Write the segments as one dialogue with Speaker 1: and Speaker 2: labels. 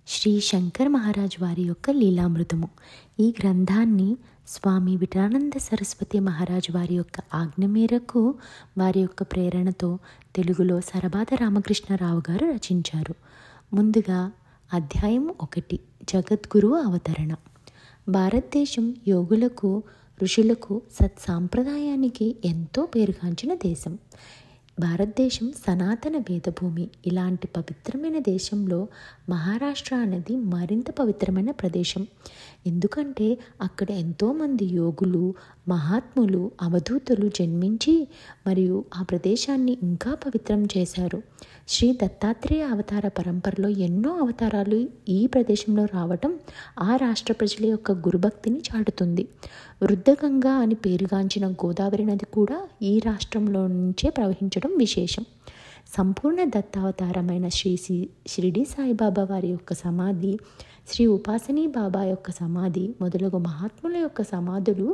Speaker 1: శ్రీ శంకర్ మహారాజ్ వారి యొక్క లీలామృతము. ఈ గ్రంథాన్ని స్వామి విఠలానంద సరస్వతి మహారాజ్ వారి యొక్క ఆజ్ఞ మేరకు వారి యొక్క ప్రేరణతో తెలుగులో సరబాద రామకృష్ణరావు గారు రచించారు. ముందుగా అధ్యాయం 1, జగద్గురు అవతరణ. భారతదేశం యోగులకు, ఋషులకు, సత్సాంప్రదాయానికి ఎంతో పేరుగాంచిన దేశం. భారతదేశం సనాతన వేదభూమి. ఇలాంటి పవిత్రమైన దేశంలో మహారాష్ట్ర అనేది మరింత పవిత్రమైన ప్రదేశం. ఎందుకంటే అక్కడ ఎంతోమంది యోగులు, మహాత్ములు, అవధూతలు జన్మించి మరియు ఆ ప్రదేశాన్ని ఇంకా పవిత్రం చేశారు. శ్రీ దత్తాత్రేయ అవతార పరంపరలో ఎన్నో అవతారాలు ఈ ప్రదేశంలో రావటం ఆ రాష్ట్ర ప్రజల యొక్క గురుభక్తిని చాటుతుంది. వృద్ధగంగా అని పేరుగాంచిన గోదావరి నది కూడా ఈ రాష్ట్రంలో నుంచే ప్రవహించడం విశేషం. సంపూర్ణ దత్తావతారమైన షిరిడి సాయిబాబా వారి యొక్క సమాధి, శ్రీ ఉపాసనీ బాబా యొక్క సమాధి మొదలగు మహాత్ముల యొక్క సమాధులు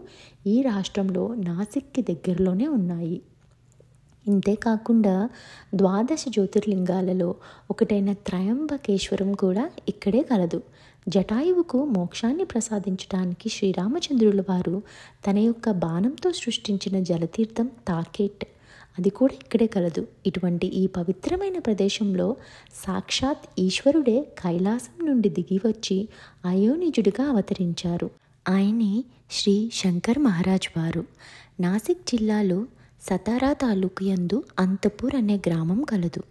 Speaker 1: ఈ రాష్ట్రంలో నాసిక్కి దగ్గరలోనే ఉన్నాయి. ఇంతేకాకుండా 12 జ్యోతిర్లింగాలలో ఒకటైన త్రయంబకేశ్వరం కూడా ఇక్కడే కలదు. జటాయువుకు మోక్షాన్ని ప్రసాదించడానికి శ్రీరామచంద్రుల వారు తన యొక్క బాణంతో సృష్టించిన జలతీర్థం తాకేట్, అది కూడా ఇక్కడే కలదు. ఇటువంటి ఈ పవిత్రమైన ప్రదేశంలో సాక్షాత్ ఈశ్వరుడే కైలాసం నుండి దిగి వచ్చి అయోనిజుడిగా అవతరించారు. ఆయనే శ్రీ శంకర్ మహారాజ్ వారు. నాసిక్ జిల్లాలో సతారా తాలూకు యందు అంతపూర్ అనే గ్రామం కలదు.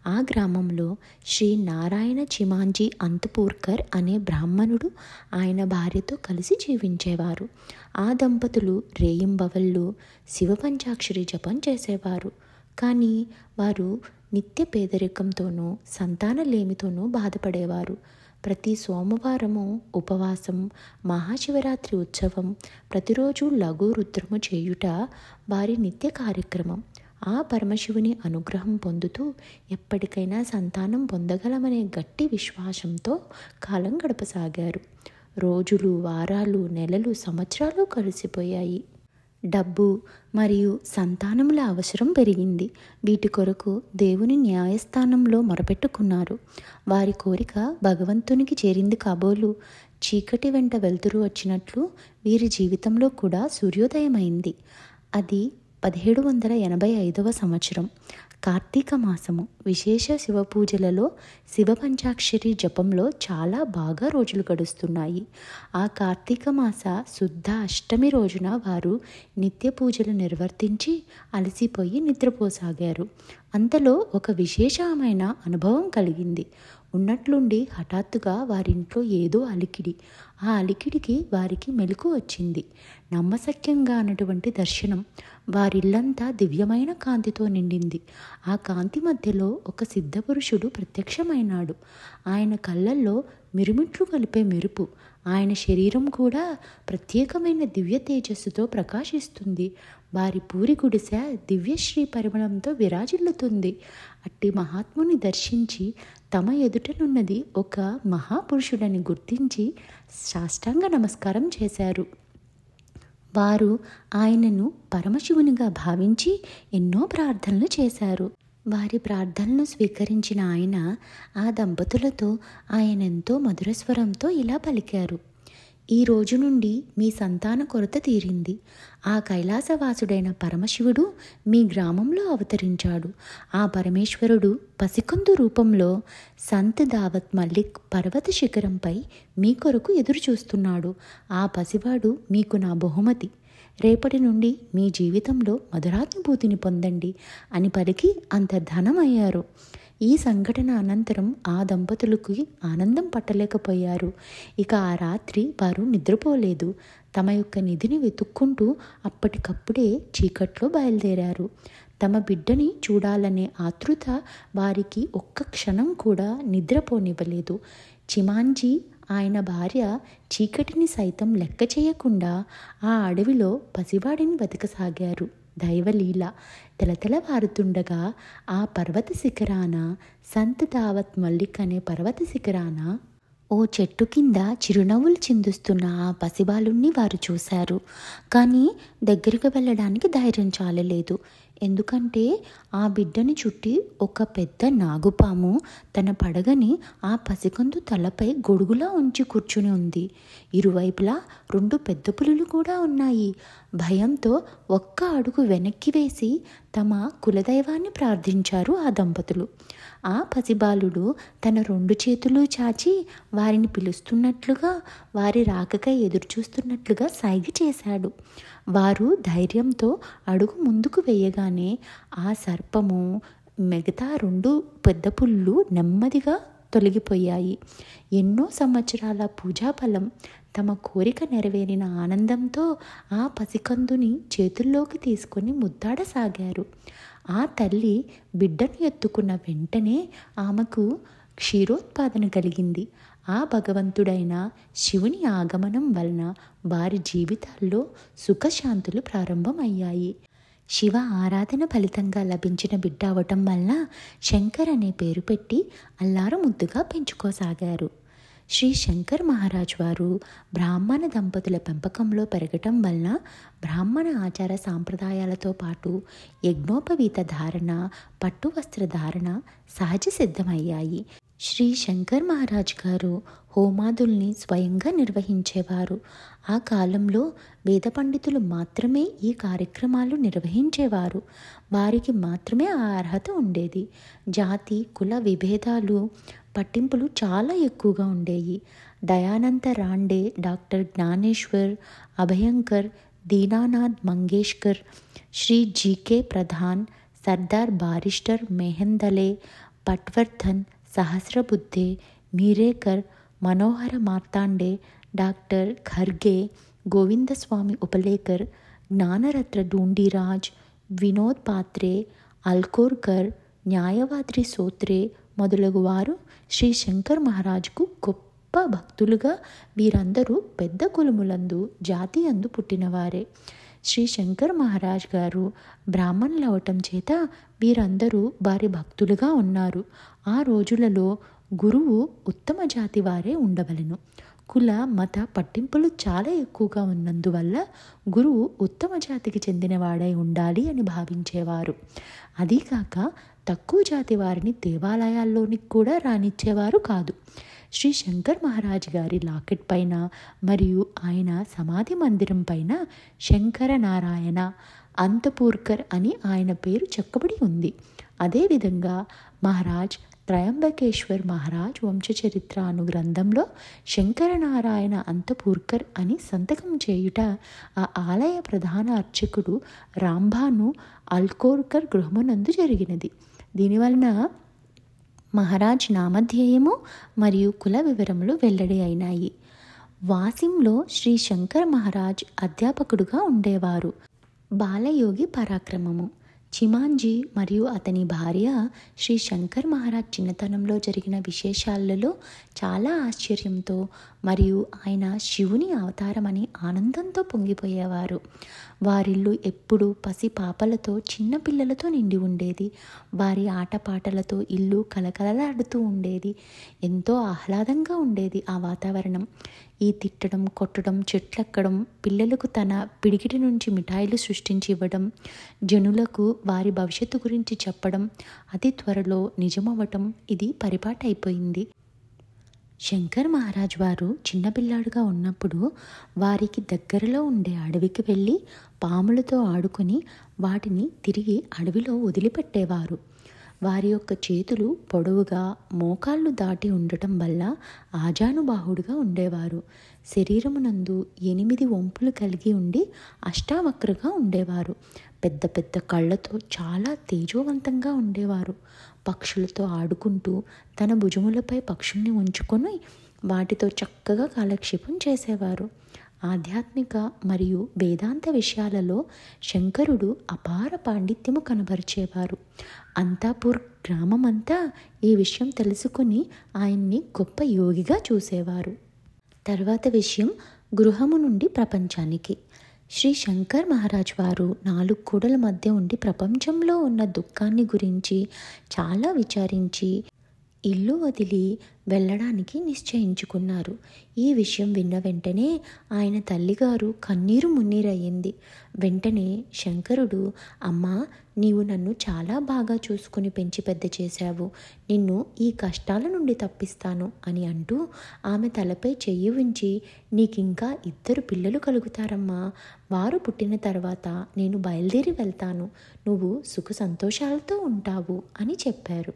Speaker 1: ఆ గ్రామంలో శ్రీ నారాయణ చిమాంజీ అంతపూర్కర్ అనే బ్రాహ్మణుడు ఆయన భార్యతో కలిసి జీవించేవారు. ఆ దంపతులు రేయింబవళ్ళు శివపంచాక్షరి జపం చేసేవారు. కానీ వారు నిత్య పేదరికంతోనూ సంతానలేమితోనూ బాధపడేవారు. ప్రతి సోమవారము ఉపవాసం, మహాశివరాత్రి ఉత్సవం, ప్రతిరోజు లఘు రుద్రము చేయుట వారి నిత్య కార్యక్రమం. ఆ పరమశివుని అనుగ్రహం పొందుతూ ఎప్పటికైనా సంతానం పొందగలమనే గట్టి విశ్వాసంతో కాలం గడపసాగారు. రోజులు, వారాలు, నెలలు, సంవత్సరాలు కలిసిపోయాయి. డబ్బు మరియు సంతానముల అవసరం పెరిగింది. వీటి కొరకు దేవుని న్యాయస్థానంలో మొరపెట్టుకున్నారు. వారి కోరిక భగవంతునికి చేరింది కాబోలు. చీకటి వెంట వెలుతురు వచ్చినట్లు వీరి జీవితంలో కూడా సూర్యోదయమైంది. అది 1785వ సంవత్సరం, కార్తీక మాసము. విశేష శివ పూజలలో శివపంచాక్షరి జపంలో చాలా బాగా రోజులు గడుస్తున్నాయి. ఆ కార్తీక మాస శుద్ధ అష్టమి రోజున వారు నిత్య పూజలు నిర్వర్తించి అలసిపోయి నిద్రపోసాగారు. అంతలో ఒక విశేషమైన అనుభవం కలిగింది. ఉన్నట్లుండి హఠాత్తుగా వారింట్లో ఏదో అలికిడి. ఆ అలికిడికి వారికి మెలకు వచ్చింది. నమ్మశక్యంగా అన్నటువంటి దర్శనం. వారిల్లంతా దివ్యమైన కాంతితో నిండింది. ఆ కాంతి మధ్యలో ఒక సిద్ధపురుషుడు ప్రత్యక్షమైనాడు. ఆయన కళ్ళల్లో మిరుమిట్లు కలిపే మెరుపు. ఆయన శరీరం కూడా ప్రత్యేకమైన దివ్య తేజస్సుతో ప్రకాశిస్తుంది. వారి పూరి గుడిసె దివ్యశ్రీ పరిమళంతో విరాజిల్లుతుంది. అట్టి మహాత్ముని దర్శించి తమ ఎదుటనున్నది ఒక మహాపురుషుడని గుర్తించి సాష్టాంగ నమస్కారం చేశారు. వారు ఆయనను పరమశివునిగా భావించి ఎన్నో ప్రార్థనలు చేశారు. వారి ప్రార్థనలు స్వీకరించిన ఆయన ఆ దంపతులతో ఆయనెంతో మధురస్వరంతో ఇలా పలికారు: ఈ రోజు నుండి మీ సంతాన కొరత తీరింది. ఆ కైలాసవాసుడైన పరమశివుడు మీ గ్రామంలో అవతరించాడు. ఆ పరమేశ్వరుడు పసికందు రూపంలో సంత్ దావత్ మల్లిక్ పర్వత శిఖరంపై మీ కొరకు ఎదురు చూస్తున్నాడు. ఆ పసివాడు మీకు నా బహుమతి. రేపటి నుండి మీ జీవితంలో మధురానుభూతిని పొందండి అని పలికి అంతర్ధానమయ్యారు. ఈ సంఘటన అనంతరం ఆ దంపతులకు ఆనందం పట్టలేకపోయారు. ఇక ఆ రాత్రి వారు నిద్రపోలేదు. తమ యొక్క నిధిని వెతుక్కుంటూ అప్పటికప్పుడే చీకట్లో బయలుదేరారు. తమ బిడ్డని చూడాలనే ఆతృత వారికి ఒక్క క్షణం కూడా నిద్రపోనివ్వలేదు. చిమాంజీ ఆయన భార్య చీకటిని సైతం లెక్క చేయకుండా ఆ అడవిలో పసివాడిని వెతకసాగారు. దైవలీల. తెలతెలవారుతుండగా ఆ పర్వత శిఖరాన, సంత్ దావత్ మల్లిక్ అనే పర్వత శిఖరాన ఓ చెట్టు కింద చిరునవ్వులు చిందుస్తున్న ఆ పసిబాలుణ్ణి వారు చూశారు. కానీ దగ్గరికి వెళ్ళడానికి ధైర్యం చాలలేదు. ఎందుకంటే ఆ బిడ్డని చుట్టి ఒక పెద్ద నాగుపాము తన పడగని ఆ పసికందు తలపై గొడుగులా ఉంచి కూర్చుని ఉంది. ఇరువైపులా 2 పెద్ద పులులు కూడా ఉన్నాయి. భయంతో ఒక్క అడుగు వెనక్కి వేసి తమ కులదైవాన్ని ప్రార్థించారు ఆ దంపతులు. ఆ పసిబాలుడు తన 2 చేతులు చాచి వారిని పిలుస్తున్నట్లుగా, వారి రాకకై ఎదురుచూస్తున్నట్లుగా సైగ చేశాడు. వారు ధైర్యంతో అడుగు ముందుకు వేయగానే ఆ సర్పము, మిగతా 2 పెద్ద పులులు నెమ్మదిగా తొలగిపోయాయి. ఎన్నో సంవత్సరాల పూజాఫలం, తమ కోరిక నెరవేరిన ఆనందంతో ఆ పసికందుని చేతుల్లోకి తీసుకొని ముద్దాడసాగారు. ఆ తల్లి బిడ్డను ఎత్తుకున్న వెంటనే ఆమెకు క్షీరోత్పాదన కలిగింది. ఆ భగవంతుడైన శివుని ఆగమనం వలన వారి జీవితాల్లో సుఖశాంతులు ప్రారంభమయ్యాయి. శివ ఆరాధన ఫలితంగా లభించిన బిడ్డ అవటం వలన శంకర్ అనే పేరు పెట్టి అల్లారు ముద్దుగా పెంచుకోసాగారు. శ్రీ శంకర్ మహారాజ్ వారు బ్రాహ్మణ దంపతుల పెంపకంలో పెరగటం వలన బ్రాహ్మణ ఆచార సాంప్రదాయాలతో పాటు యజ్ఞోపవీత ధారణ, పట్టు వస్త్ర ధారణ సహజ సిద్ధమయ్యాయి. శ్రీ శంకర్ మహారాజ్ గారు హోమాదుల్ని స్వయంగా నిర్వహించేవారు. ఆ కాలంలో వేద పండితులు మాత్రమే ఈ కార్యక్రమాలు నిర్వహించేవారు. వారికి మాత్రమే ఆ అర్హత ఉండేది. జాతి కుల విభేదాలు, పట్టింపులు చాలా ఎక్కువగా ఉండేవి. Dayananda Rande, doctor Dnyaneshwar, Abhyankar, Dinanath Mangeshkar, Shri G K Pradhan, Sardar barrister Mehendale, Patwardhan, Sahasrabuddhe, Mirekar, Manohara Martande, doctor Kharge, Govindaswami Upalekar, Jnanaratna Dhundiraj, Vinod Patre, Alkorkar, న్యాయవాద్రి సోత్రే మొదలగు వారు శ్రీ శంకర్ మహారాజ్కు గొప్ప భక్తులుగా, వీరందరూ పెద్ద కులములందు జాతి అందు పుట్టినవారే. శ్రీ శంకర్ మహారాజ్ గారు బ్రాహ్మణులు అవటం చేత వీరందరూ వారి భక్తులుగా ఉన్నారు. ఆ రోజులలో గురువు ఉత్తమ జాతి వారే ఉండవలెను. కుల మత పట్టింపులు చాలా ఎక్కువగా ఉన్నందువల్ల గురువు ఉత్తమ జాతికి చెందినవాడై ఉండాలి అని భావించేవారు. అదీకాక తక్కువ జాతి వారిని దేవాలయాల్లోనికి కూడా రానిచ్చేవారు కాదు. శ్రీ శంకర్ మహారాజ్ గారి లాకెట్ పైన మరియు ఆయన సమాధి మందిరం పైన శంకర నారాయణ అంతపూర్కర్ అని ఆయన పేరు చెక్కబడి ఉంది. అదేవిధంగా మహారాజ్ త్రయంబకేశ్వర్ మహారాజ్ వంశచరిత్ర అను గ్రంథంలో శంకరనారాయణ అంతపూర్కర్ అని సంతకం చేయుట ఆ ఆలయ ప్రధాన అర్చకుడు రాంభాను అల్కోర్కర్ గృహమునందు జరిగినది. దీనివలన మహారాజ్ నామధ్యేయము మరియు కుల వివరములు వెల్లడి అయినాయి. వాసింలో శ్రీ శంకర్ మహారాజ్ అధ్యాపకుడుగా ఉండేవారు. బాలయోగి పరాక్రమము. చిమాంజీ మరియు అతని భార్య శ్రీ శంకర్ మహారాజ్ చిన్నతనంలో జరిగిన విశేషాలలో చాలా ఆశ్చర్యంతో మరియు ఆయన శివుని అవతారమని ఆనందంతో పొంగిపోయేవారు. వారిల్లు ఎప్పుడూ పసి పాపలతో చిన్న పిల్లలతో నిండి ఉండేది. వారి ఆటపాటలతో ఇల్లు కలకలలాడుతూ ఉండేది. ఎంతో ఆహ్లాదంగా ఉండేది ఆ వాతావరణం. ఈ తిట్టడం, కొట్టడం, చెట్లెక్కడం, పిల్లలకు తన పిడికిటి నుంచి మిఠాయిలు సృష్టించి ఇవ్వడం, జనులకు వారి భవిష్యత్తు గురించి చెప్పడం అతి త్వరలో నిజమవ్వటం ఇది పరిపాటైపోయింది. శంకర్ మహారాజ్ వారు చిన్నపిల్లాడుగా ఉన్నప్పుడు వారికి దగ్గరలో ఉండే అడవికి వెళ్ళి పాములతో ఆడుకొని వాటిని తిరిగి అడవిలో వదిలిపెట్టేవారు. వారి యొక్క చేతులు పొడవుగా మోకాళ్ళు దాటి ఉండటం వల్ల ఆజానుబాహుడుగా ఉండేవారు. శరీరమునందు 8 వంపులు కలిగి ఉండి అష్టావక్రగా ఉండేవారు. పెద్ద పెద్ద కళ్ళతో చాలా తేజోవంతంగా ఉండేవారు. పక్షులతో ఆడుకుంటూ తన భుజములపై పక్షుల్ని ఉంచుకొని వాటితో చక్కగా కాలక్షేపం చేసేవారు. ఆధ్యాత్మిక మరియు వేదాంత విషయాలలో శంకరుడు అపార పాండిత్యము కనబరిచేవారు. అంతాపూర్ గ్రామమంతా ఈ విషయం తెలుసుకుని ఆయన్ని గొప్ప యోగిగా చూసేవారు. తర్వాత విషయం గృహము నుండి ప్రపంచానికి. శ్రీ శంకర్ మహారాజ్ వారు 4 గోడల మధ్య ఉండి ప్రపంచంలో ఉన్న దుఃఖాన్ని గురించి చాలా విచారించి ఇల్లు వదిలి వెళ్ళడానికి నిశ్చయించుకున్నారు. ఈ విషయం విన్న వెంటనే ఆయన తల్లిగారు కన్నీరు మున్నీరయ్యింది. వెంటనే శంకరుడు, అమ్మా, నీవు నన్ను చాలా బాగా చూసుకుని పెంచి పెద్ద చేశావు, నిన్ను ఈ కష్టాల నుండి తప్పిస్తాను అని అంటూ ఆమె తలపై చెయ్యి ఉంచి, నీకింకా 2 పిల్లలు కలుగుతారమ్మా, వారు పుట్టిన తర్వాత నేను బయలుదేరి వెళ్తాను, నువ్వు సుఖ సంతోషాలతో ఉంటావు అని చెప్పారు.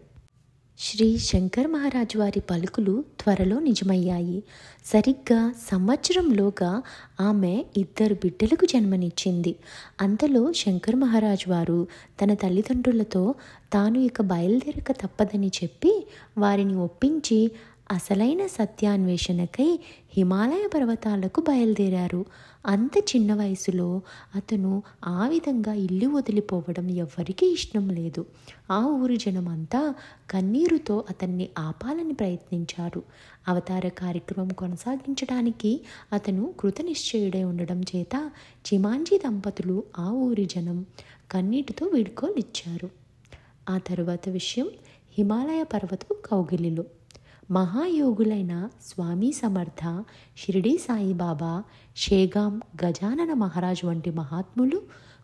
Speaker 1: శ్రీ శంకర్ మహారాజు వారి పలుకులు త్వరలో నిజమయ్యాయి. సరిగ్గా సంవత్సరంలోగా ఆమె 2 బిడ్డలకు జన్మనిచ్చింది. అంతలో శంకర్ మహారాజు వారు తన తల్లిదండ్రులతో తాను ఇక బయలుదేరక తప్పదని చెప్పి వారిని ఒప్పించి అసలైన సత్యాన్వేషణకై హిమాలయ పర్వతాలకు బయలుదేరారు. అంత చిన్న వయసులో అతను ఆ విధంగా ఇల్లు వదిలిపోవడం ఎవ్వరికీ ఇష్టం లేదు. ఆ ఊరి జనమంతా కన్నీరుతో అతన్ని ఆపాలని ప్రయత్నించారు. అవతార కార్యక్రమం కొనసాగించడానికి అతను కృతనిశ్చయుడై ఉండడం చేత చిమాంజీ దంపతులు ఆ ఊరి జనం కన్నీటితో వీడ్కోలిచ్చారు. ఆ తరువాత విషయం హిమాలయ పర్వతం కౌగిలిలో. మహాయోగులైన స్వామి సమర్థ, షిరిడీ సాయిబాబా, షేగాం గజానన మహారాజ్ వంటి మహాత్ములు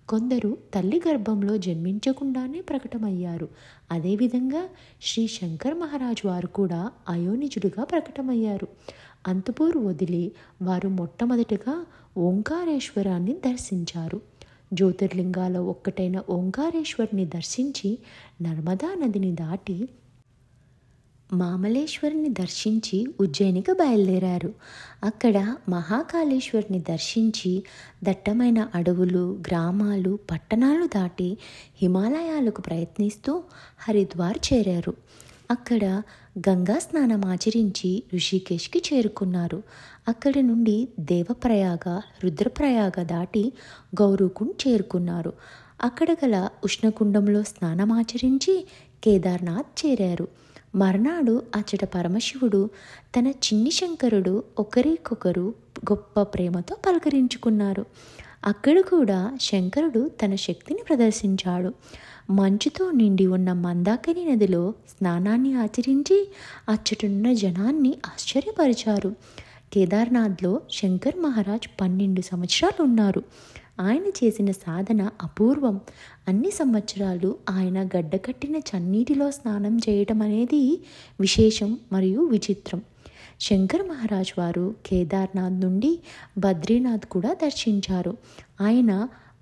Speaker 1: కొందరు తల్లి గర్భంలో జన్మించకుండానే ప్రకటమయ్యారు. అదేవిధంగా శ్రీ శంకర్ మహారాజు వారు కూడా అయోనిజుడుగా ప్రకటమయ్యారు. అంతపూరు వదిలి వారు మొట్టమొదటిగా ఓంకారేశ్వరాన్ని దర్శించారు. జ్యోతిర్లింగాల ఒక్కటైన ఓంకారేశ్వరిని దర్శించి నర్మదా నదిని దాటి మామలేశ్వరిని దర్శించి ఉజ్జయినికి బయలుదేరారు. అక్కడ మహాకాళేశ్వరిని దర్శించి దట్టమైన అడవులు, గ్రామాలు, పట్టణాలు దాటి హిమాలయాలకు ప్రయత్నిస్తూ హరిద్వార్ చేరారు. అక్కడ గంగా స్నానం ఆచరించి ఋషికేశ్కి చేరుకున్నారు. అక్కడి నుండి దేవప్రయాగ, రుద్రప్రయాగ దాటి గౌరీకుండ్ చేరుకున్నారు. అక్కడ గల ఉష్ణకుండంలో స్నానమాచరించి కేదార్నాథ్ చేరారు. మర్నాడు అచ్చట పరమశివుడు తన చిన్ని శంకరుడు ఒకరికొకరు గొప్ప ప్రేమతో పలకరించుకున్నారు. అక్కడ కూడా శంకరుడు తన శక్తిని ప్రదర్శించాడు. మంచుతో నిండి ఉన్న మందాకిని నదిలో స్నానాన్ని ఆచరించి అచ్చటున్న జనాన్ని ఆశ్చర్యపరిచారు. కేదార్నాథ్లో శంకర్ మహారాజ్ 12 సంవత్సరాలు ఉన్నారు. ఆయన చేసిన సాధన అపూర్వం. అన్ని సంవత్సరాలు ఆయన గడ్డకట్టిన చన్నీటిలో స్నానం చేయటం అనేది విశేషం మరియు విచిత్రం. శంకర్ మహారాజ్ వారు కేదార్నాథ్ నుండి బద్రీనాథ్ కూడా దర్శించారు. ఆయన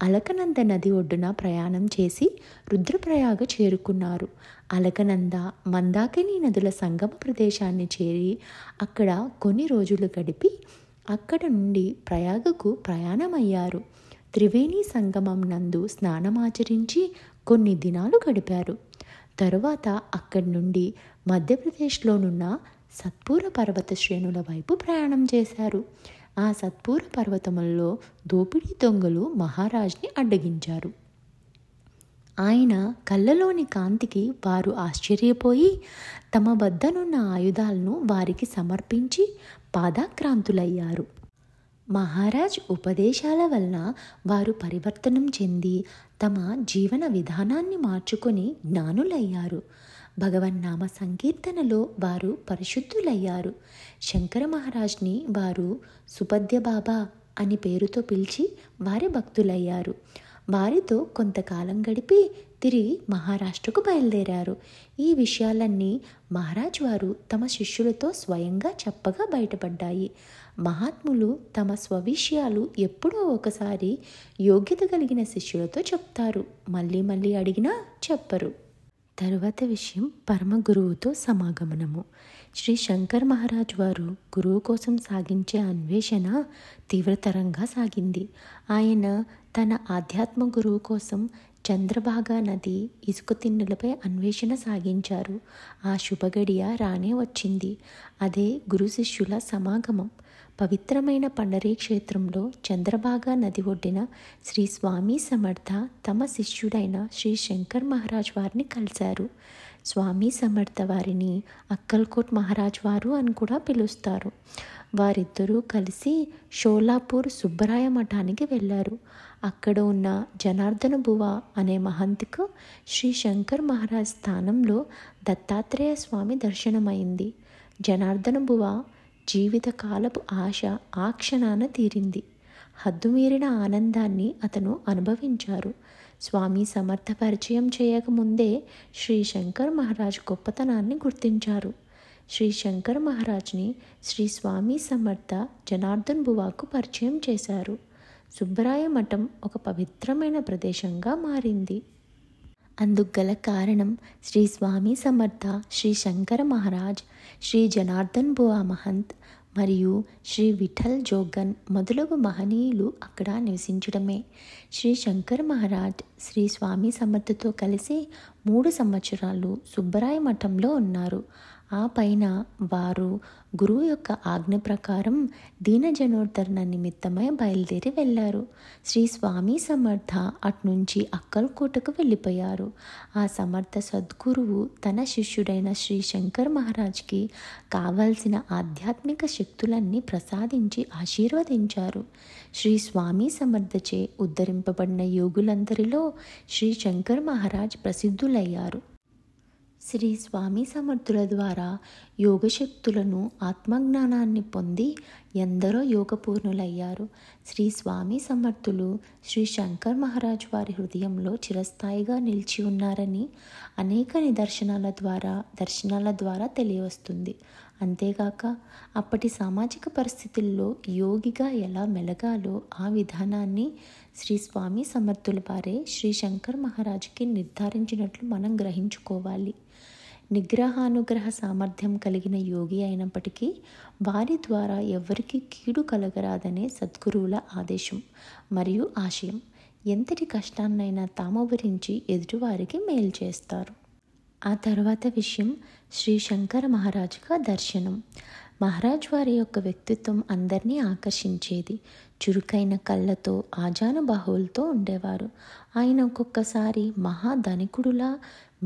Speaker 1: అలకనంద నది ఒడ్డున ప్రయాణం చేసి రుద్రప్రయాగ చేరుకున్నారు. అలకనంద, మందాకిని నదుల సంగమ ప్రదేశాన్ని చేరి అక్కడ కొన్ని రోజులు గడిపి అక్కడ నుండి ప్రయాగకు ప్రయాణమయ్యారు. త్రివేణి సంగమం నందు స్నానమాచరించి కొన్ని దినాలు గడిపారు. తరువాత అక్కడి నుండి మధ్యప్రదేశ్లోనున్న సత్పూర పర్వత శ్రేణుల వైపు ప్రయాణం చేశారు. ఆ సత్పూర పర్వతములలో దోపిడీ దొంగలు మహారాజ్ని అడ్డగించారు. ఆయన కళ్ళలోని కాంతికి వారు ఆశ్చర్యపోయి తమ వద్దనున్న ఆయుధాలను వారికి సమర్పించి పాదాక్రాంతులయ్యారు. మహారాజ్ ఉపదేశాల వలన వారు పరివర్తనం చెంది తమ జీవన విధానాన్ని మార్చుకొని జ్ఞానులయ్యారు. భగవన్నామ సంకీర్తనలో వారు పరిశుద్ధులయ్యారు. శంకర మహారాజ్ని వారు సుపద్య బాబా అని పేరుతో పిలిచి వారి భక్తులయ్యారు. వారితో కొంతకాలం గడిపి తిరిగి మహారాష్ట్రకు బయలుదేరారు. ఈ విషయాలన్నీ మహారాజ్ వారు తమ శిష్యులతో స్వయంగా చెప్పగా బయటపడ్డాయి. మహాత్ములు తమ స్వవిషయాలు ఎప్పుడో ఒకసారి యోగ్యత కలిగిన శిష్యులతో చెప్తారు, మళ్ళీ మళ్ళీ అడిగినా చెప్పరు. తరువాత విషయం పరమ గురువుతో సమాగమనము. శ్రీ శంకర్ మహారాజ్ వారు గురువు కోసం సాగించే అన్వేషణ తీవ్రతరంగా సాగింది. ఆయన తన ఆధ్యాత్మ గురువు కోసం చంద్రభాగా నది ఇసుక తిన్నెలపై అన్వేషణ సాగించారు. ఆ శుభగడియ రానే వచ్చింది. అదే గురు శిష్యుల సమాగమం. పవిత్రమైన పండరీ క్షేత్రంలో చంద్రభాగా నది ఒడ్డిన శ్రీ స్వామి సమర్థ తమ శిష్యుడైన శ్రీ శంకర్ మహారాజ్ వారిని కలిశారు. స్వామి సమర్థ వారిని అక్కల్కోట్ మహారాజ్ వారు అని కూడా పిలుస్తారు. వారిద్దరూ కలిసి షోలాపూర్ సుబ్బరాయ మఠానికి వెళ్ళారు. అక్కడ ఉన్న జనార్దన బువ అనే మహంతికు శ్రీ శంకర్ మహారాజ్ స్థానంలో దత్తాత్రేయ స్వామి దర్శనమైంది. జనార్దన బువ జీవితకాలపు ఆశ ఆ క్షణాన తీరింది. హద్దుమీరిన ఆనందాన్ని అతను అనుభవించారు. స్వామి సమర్థ పరిచయం చేయకముందే శ్రీ శంకర్ మహారాజ్ గొప్పతనాన్ని గుర్తించారు. శ్రీ శంకర్ మహారాజ్ని శ్రీ స్వామి సమర్థ జనార్దన్ బువాకు పరిచయం చేశారు. సుబ్బరాయ మఠం ఒక పవిత్రమైన ప్రదేశంగా మారింది. అందుకు గల కారణం శ్రీ స్వామి సమర్థ, శ్రీ శంకర మహారాజ్, శ్రీ జనార్దన్ బువా మహంత్ మరియు శ్రీ విఠల్ జోగన్ మొదలగు మహనీయులు అక్కడ నివసించడమే. శ్రీ శంకర్ మహారాజ్ శ్రీ స్వామి సమర్థతో కలిసి 3 సంవత్సరాలు సుబ్బరాయ మఠంలో ఉన్నారు. ఆ పైన వారు గురువు యొక్క ఆజ్ఞ ప్రకారం దీనజనోద్ధరణ నిమిత్తమై బయలుదేరి వెళ్ళారు. శ్రీ స్వామి సమర్థ అట్నుంచి అక్కల్కోటకు వెళ్ళిపోయారు. ఆ సమర్థ సద్గురువు తన శిష్యుడైన శ్రీ శంకర్ మహారాజ్కి కావాల్సిన ఆధ్యాత్మిక శక్తులన్నీ ప్రసాదించి ఆశీర్వదించారు. శ్రీ స్వామి సమర్థచే ఉద్ధరింపబడిన యోగులందరిలో శ్రీ శంకర్ మహారాజ్ ప్రసిద్ధులయ్యారు. శ్రీ స్వామి సమర్థుల ద్వారా యోగశక్తులను, ఆత్మజ్ఞానాన్ని పొంది ఎందరో యోగపూర్ణులయ్యారు. శ్రీ స్వామి సమర్థులు శ్రీ శంకర్ మహారాజ్ వారి హృదయంలో చిరస్థాయిగా నిలిచి ఉన్నారని అనేక దర్శనాల ద్వారా తెలియవస్తుంది. అంతేగాక అప్పటి సామాజిక పరిస్థితుల్లో యోగిగా ఎలా మెలగాలో ఆ విధానాన్ని శ్రీ స్వామి సమర్థుల వారే శ్రీ శంకర్ మహారాజ్కి నిర్ధారించినట్లు మనం గ్రహించుకోవాలి. నిగ్రహానుగ్రహ సామర్థ్యం కలిగిన యోగి అయినప్పటికీ వారి ద్వారా ఎవరికి కీడు కలగరాదనే సద్గురువుల ఆదేశం మరియు ఆశయం. ఎంతటి కష్టాన్నైనా తాము భరించి ఎదుటివారికి మేలు చేస్తారు. ఆ తర్వాత విషయం శ్రీ శంకర మహారాజుగా దర్శనం. మహారాజ్ వారి యొక్క వ్యక్తిత్వం అందరినీ ఆకర్షించేది. చురుకైన కళ్ళతో, ఆజానుబాహువులతో ఉండేవారు. ఆయన ఒక్కొక్కసారి మహాధనికుడులా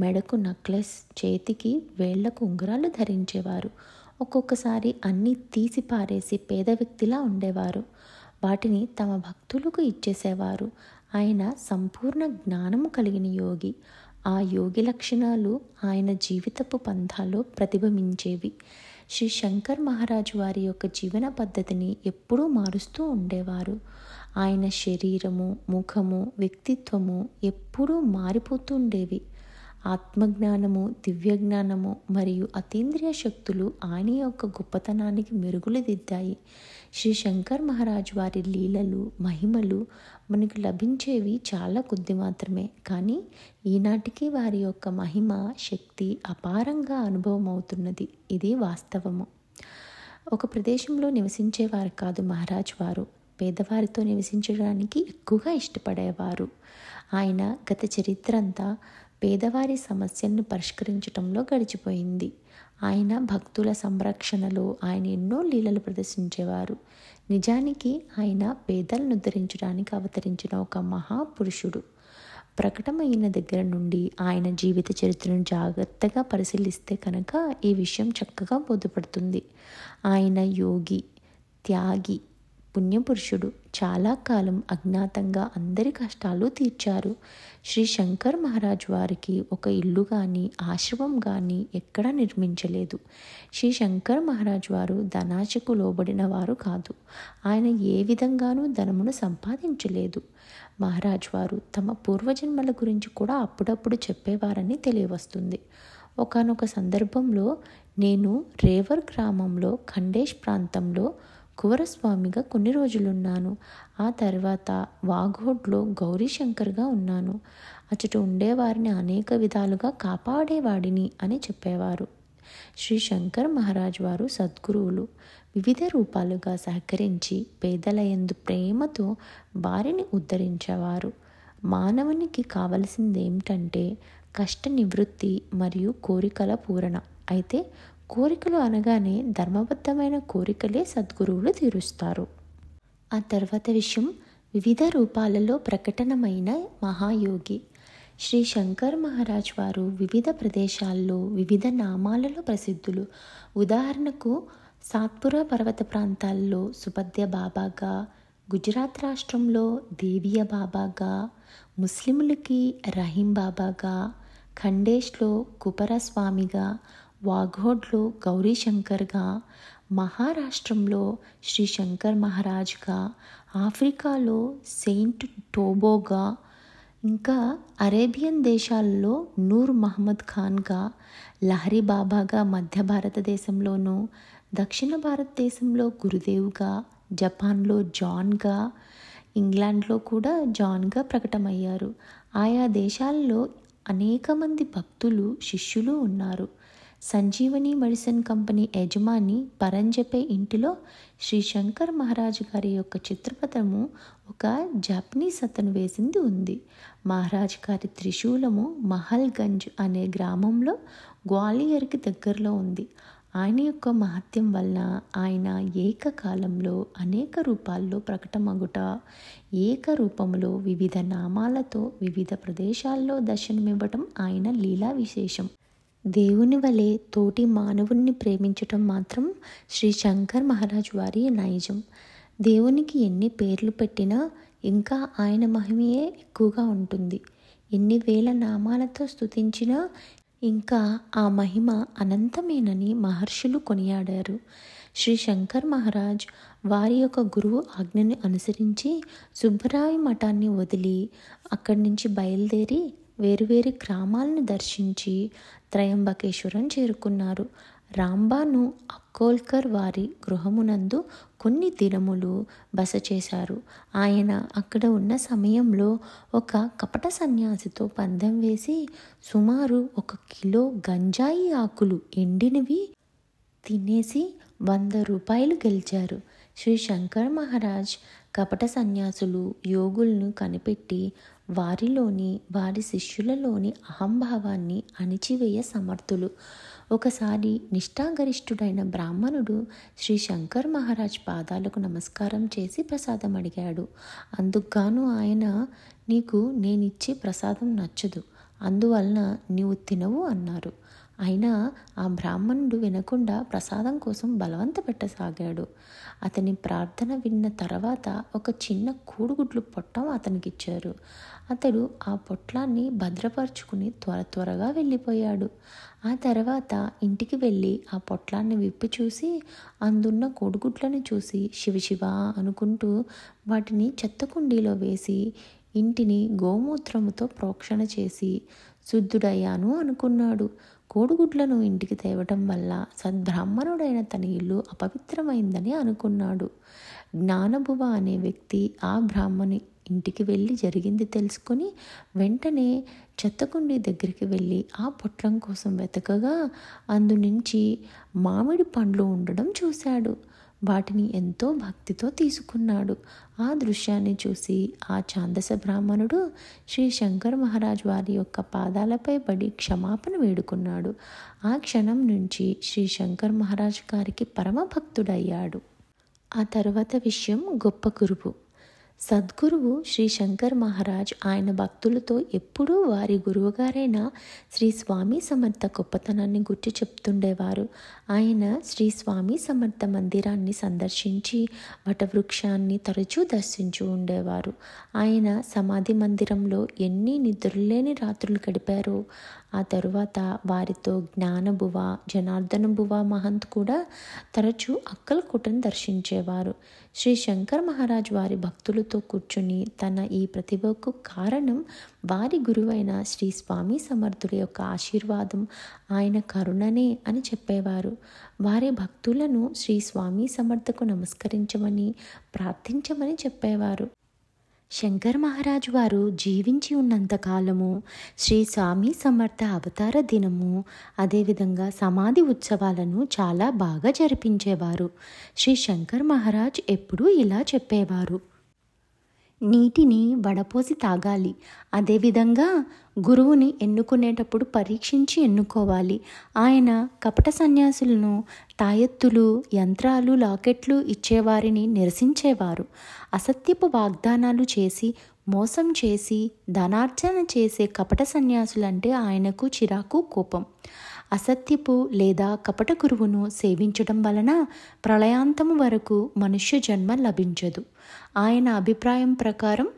Speaker 1: మెడకు నెక్లెస్, చేతికి వేళ్లకు ఉంగరాలు ధరించేవారు. ఒక్కొక్కసారి అన్నీ తీసి పారేసి పేద వ్యక్తిలా ఉండేవారు. వాటిని తమ భక్తులకు ఇచ్చేసేవారు. ఆయన సంపూర్ణ జ్ఞానము కలిగిన యోగి. ఆ యోగి లక్షణాలు ఆయన జీవితపు పంథాలో ప్రతిబింబించేవి. శ్రీ శంకర్ మహారాజు వారి యొక్క జీవన పద్ధతిని ఎప్పుడూ మారుస్తూ ఉండేవారు. ఆయన శరీరము, ముఖము, వ్యక్తిత్వము ఎప్పుడూ మారిపోతూ ఉండేవి. ఆత్మజ్ఞానము, దివ్యజ్ఞానము మరియు అతీంద్రియ శక్తులు ఆయన యొక్క గొప్పతనానికి మెరుగులు దిద్దాయి. శ్రీ శంకర్ మహారాజ్ వారి లీలలు, మహిమలు మనకు లభించేవి చాలా కొద్ది మాత్రమే. కానీ ఈనాటికి వారి యొక్క మహిమ, శక్తి అపారంగా అనుభవం అవుతున్నది. ఇది వాస్తవము. ఒక ప్రదేశంలో నివసించేవారు కాదు మహారాజ్ వారు. పేదవారితో నివసించడానికి ఎక్కువగా ఇష్టపడేవారు. ఆయన గత చరిత్ర అంతా పేదవారి సమస్యలను పరిష్కరించడంలో గడిచిపోయింది. ఆయన భక్తుల సంరక్షణలో ఆయన ఎన్నో లీలలు ప్రదర్శించేవారు. నిజానికి ఆయన పేదలను ఉద్ధరించడానికి అవతరించిన ఒక మహాపురుషుడు. ప్రకటమైన దగ్గర నుండి ఆయన జీవిత చరిత్రను జాగ్రత్తగా పరిశీలిస్తే కనుక ఈ విషయం చక్కగా బోధపడుతుంది. ఆయన యోగి, త్యాగి, పుణ్యపురుషుడు. చాలా కాలం అజ్ఞాతంగా అందరి కష్టాలు తీర్చారు. శ్రీ శంకర్ మహారాజ్ వారికి ఒక ఇల్లు కానీ, ఆశ్రమం కానీ ఎక్కడా నిర్మించలేదు. శ్రీ శంకర్ మహారాజ్ వారు ధనాశకు లోబడిన వారు కాదు. ఆయన ఏ విధంగానూ ధనమును సంపాదించలేదు. మహారాజ్ వారు తమ పూర్వజన్మల గురించి కూడా అప్పుడప్పుడు చెప్పేవారని తెలియవస్తుంది. ఒకానొక సందర్భంలో నేను రేవర్ గ్రామంలో ఖండేష్ ప్రాంతంలో కువరస్వామిగా కొన్ని రోజులున్నాను. ఆ తర్వాత వాఘోడ్లో గౌరీశంకర్గా ఉన్నాను. అచట ఉండేవారిని అనేక విధాలుగా కాపాడేవాడిని అని చెప్పేవారు. శ్రీ శంకర్ మహారాజ్ వారు సద్గురువులు. వివిధ రూపాలుగా సహకరించి పేదల యందు ప్రేమతో వారిని ఉద్ధరించేవారు. మానవునికి కావలసింది ఏమిటంటే కష్ట నివృత్తి మరియు కోరికల పూరణ. అయితే కోరికలు అనగానే ధర్మబద్ధమైన కోరికలే సద్గురువులు తీరుస్తారు. ఆ తర్వాత విషయం వివిధ రూపాలలో ప్రకటనమైన మహాయోగి. శ్రీ శంకర్ మహారాజ్ వారు వివిధ ప్రదేశాల్లో వివిధ నామాలలో ప్రసిద్ధులు. ఉదాహరణకు సాత్పురా పర్వత ప్రాంతాల్లో సుపద్య బాబాగా, గుజరాత్ రాష్ట్రంలో దేవియ బాబాగా, ముస్లింలకి రహీం బాబాగా, ఖండేష్లో కుపరస్వామిగా, వాఘోడ్లో గౌరీశంకర్గా, మహారాష్ట్రంలో శ్రీ శంకర్ మహారాజ్గా, ఆఫ్రికాలో సెయింట్ టోబోగా, ఇంకా అరేబియన్ దేశాల్లో నూర్ మహమ్మద్ ఖాన్గా, లహరి బాబాగా మధ్య భారతదేశంలోనూ, దక్షిణ భారతదేశంలో గురుదేవ్గా, జపాన్లో జాన్గా, ఇంగ్లాండ్లో కూడా జాన్గా ప్రకటమయ్యారు. ఆయా దేశాల్లో అనేక మంది భక్తులు శిష్యులు ఉన్నారు. సంజీవని మెడిసిన్ కంపెనీ యజమాని పరంజపే ఇంటిలో శ్రీ శంకర్ మహారాజు గారి యొక్క చిత్రపటము ఒక జపనీస్ అతను వేసింది ఉంది. మహారాజ్ గారి త్రిశూలము మహల్గంజ్ అనే గ్రామంలో గ్వాలియర్కి దగ్గరలో ఉంది. ఆయన యొక్క మహత్యం వల్ల ఆయన ఏకకాలంలో అనేక రూపాల్లో ప్రకటమగుట, ఏక రూపంలో వివిధ నామాలతో వివిధ ప్రదేశాల్లో దర్శనమివ్వటం ఆయన లీలా విశేషం. దేవుని వలె తోటి మానవుణ్ణి ప్రేమించటం మాత్రం శ్రీ శంకర్ మహారాజ్ వారి నైజం. దేవునికి ఎన్ని పేర్లు పెట్టినా ఇంకా ఆయన మహిమయే ఎక్కువగా ఉంటుంది. ఎన్ని వేల నామాలతో స్తుతించినా ఇంకా ఆ మహిమ అనంతమేనని మహర్షులు కొనియాడారు. శ్రీ శంకర్ మహారాజ్ వారి యొక్క గురువు ఆజ్ఞని అనుసరించి సుబ్బరాయ మఠాన్ని వదిలి అక్కడి నుంచి బయలుదేరి వేరువేరు గ్రామాలను దర్శించి త్రయంబకేశ్వరం చేరుకున్నారు. రాంబాను అక్కోల్కర్ వారి గృహమునందు కొన్ని దినములు బస చేశారు. ఆయన అక్కడ ఉన్న సమయంలో ఒక కపట సన్యాసితో పందెం వేసి సుమారు 1 కిలో గంజాయి ఆకులు ఎండినవి తినేసి 100 రూపాయలు గెలిచారు. శ్రీ శంకర్ మహారాజ్ కపట సన్యాసులు యోగులను కనిపెట్టి వారిలోని వారి శిష్యులలోని అహంభావాన్ని అణిచివేయ సమర్థులు. ఒకసారి నిష్ఠాగరిష్ఠుడైన బ్రాహ్మణుడు శ్రీ శంకర్ మహారాజ్ పాదాలకు నమస్కారం చేసి ప్రసాదం అడిగాడు. అందుకుగాను ఆయన, నీకు నేనిచ్చే ప్రసాదం నచ్చదు, అందువలన నీవు తినవు అన్నారు. అయినా ఆ బ్రాహ్మణుడు వినకుండా ప్రసాదం కోసం బలవంత పెట్టసాగాడు. అతని ప్రార్థన విన్న తర్వాత ఒక చిన్న కోడిగుడ్లు పొట్టం అతనికిచ్చారు. అతడు ఆ పొట్లాన్ని భద్రపరుచుకుని త్వరగా వెళ్ళిపోయాడు. ఆ తర్వాత ఇంటికి వెళ్ళి ఆ పొట్లాన్ని విప్పి చూసి అందున్న కోడిగుడ్లను చూసి శివశివ అనుకుంటూ వాటిని చెత్త కుండీలో వేసి ఇంటిని గోమూత్రముతో ప్రోక్షణ చేసి శుద్ధుడయ్యాను అనుకున్నాడు. కోడిగుడ్లను ఇంటికి తేవటం వల్ల సద్బ్రాహ్మణుడైన తన ఇల్లు అపవిత్రమైందని అనుకున్నాడు. జ్ఞానభువ అనే వ్యక్తి ఆ బ్రాహ్మణి ఇంటికి వెళ్ళి జరిగింది తెలుసుకొని వెంటనే చెత్తకుండి దగ్గరికి వెళ్ళి ఆ పొట్లం కోసం వెతకగా అందు నుంచి మామిడి పండ్లు ఉండడం చూశాడు. వాటిని ఎంతో భక్తితో తీసుకున్నాడు. ఆ దృశ్యాన్ని చూసి ఆ ఛాందస బ్రాహ్మణుడు శ్రీ శంకర్ మహారాజ్ వారి యొక్క పాదాలపై పడి క్షమాపణ వేడుకున్నాడు. ఆ క్షణం నుంచి శ్రీ శంకర్ మహారాజ్ గారికి పరమ భక్తుడయ్యాడు. ఆ తర్వాత విషయం గొప్ప గురువు. సద్గురువు శ్రీ శంకర్ మహారాజ్ ఆయన భక్తులతో ఎప్పుడూ వారి గురువుగారైన శ్రీ స్వామి సమర్థ గొప్పతనాన్ని గుర్తు చెప్తుండేవారు. ఆయన శ్రీ స్వామి సమర్థ మందిరాన్ని సందర్శించి వటవృక్షాన్ని తరచూ దర్శించి ఉండేవారు. ఆయన సమాధి మందిరంలో ఎన్ని నిద్రలేని రాత్రులు గడిపారో. ఆ తరువాత వారితో జ్ఞానబువ, జనార్దన బువ మహంత్ కూడా తరచూ అక్కల్కోటను దర్శించేవారు. శ్రీ శంకర్ మహారాజ్ వారి భక్తులతో కూర్చుని తన ఈ ప్రతిభకు కారణం వారి గురువైన శ్రీ స్వామి సమర్థుల యొక్క ఆశీర్వాదం, ఆయన కరుణనే అని చెప్పేవారు. వారి భక్తులను శ్రీ స్వామి సమర్థకు నమస్కరించమని, ప్రార్థించమని చెప్పేవారు. శంకర్ మహారాజ్ వారు జీవించి ఉన్నంతకాలము శ్రీ స్వామి సమర్థ అవతార దినము, అదేవిధంగా సమాధి ఉత్సవాలను చాలా బాగా జరిపించేవారు. శ్రీ శంకర్ మహారాజ్ ఎప్పుడూ ఇలా చెప్పేవారు, నీటిని వడపోసి తాగాలి. అదేవిధంగా గురువుని ఎన్నుకునేటప్పుడు పరీక్షించి ఎన్నుకోవాలి. ఆయన కపట సన్యాసులను, తాయెత్తులు, యంత్రాలు, లాకెట్లు ఇచ్చేవారిని నిరసించేవారు. అసత్యపు వాగ్దానాలు చేసి, మోసం చేసి, ధనార్జన చేసే కపట సన్యాసులంటే ఆయనకు చిరాకు, కోపం. అసత్యపు లేదా కపట గురువును సేవించడం వలన ప్రళయాంతము వరకు మనుష్య జన్మ లభించదు. ఆయన అభిప్రాయం ప్రకారం